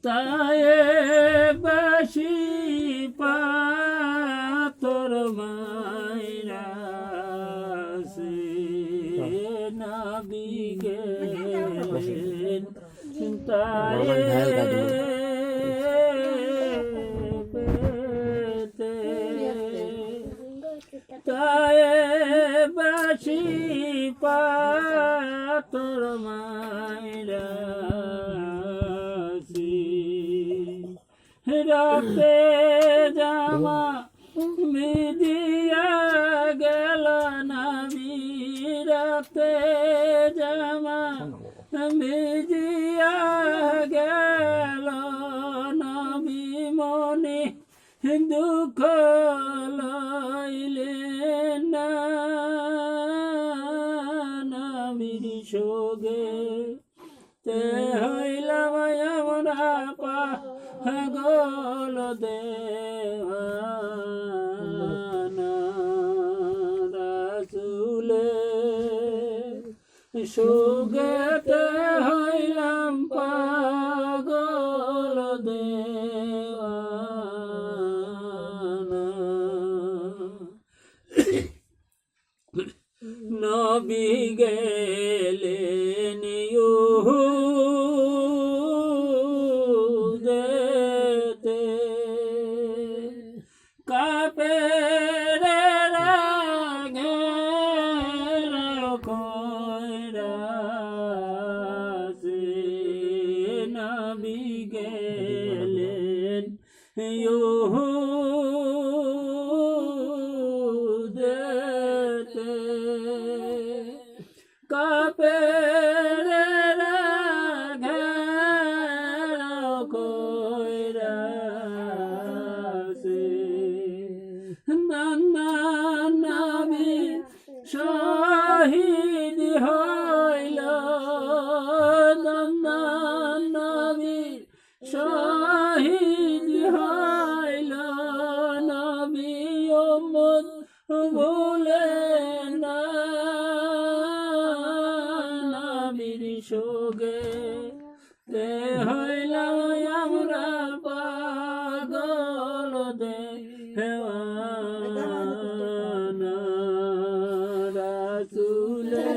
তাই বাসি পাথর মাইরা নাবিগে তাই তাই বাসি পাথর মাইরা রাতে জামা মিদিয়া গেল নাবি রাতে জামা মিদিয়া গেল নবী মনে দুঃখ লইলেন না নবীর শোকে তে হইলাম আমরা পাগল দেওয়ানা রাসূলে শোকেতে হইলাম পাগল দেওয়ানা নবী গেলেন ইহুদেতে কাফেরের ঘেরাও কইরাছে নবী গেলেন ইহুদেতে কাফেরের ঘেরাও কইরাছে নবী শহীদ হইল নবী শহীদ হইল নবী উম্মত ভুলে না নবীর শোকে তে হইলাম আমরা পাগল দেওয়ানা রাসূলে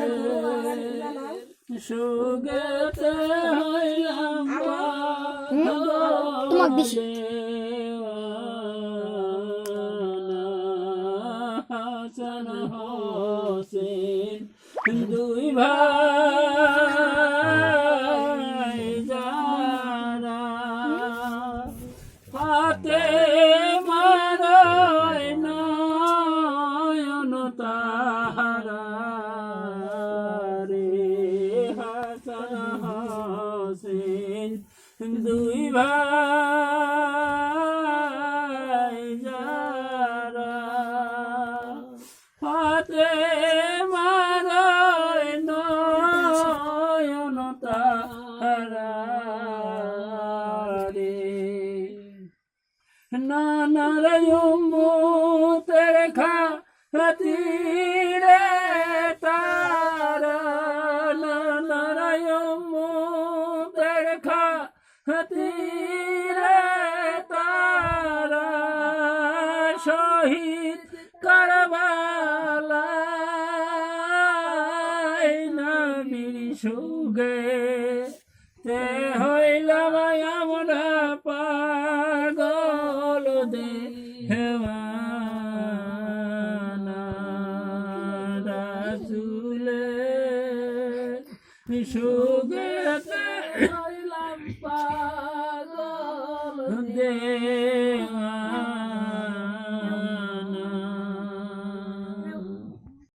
শোকে তে হইলাম পাগল দেওয়ানা হাসান হোসেন দুই ভাই যারা পাতে মারায় নয়ন তাহারা রে হাসান হোসেন দুই ভাই যারা পাতে নানার উম্মতের খাতিরে তারা নানার উম্মতের খাতিরে তারা শহীদ কারবালায় নবীর শোকে তে হইলাম আমরা পাগল দেওয়ানা রাসূলে শোকে তে হইলাম পাগল দেওয়ানা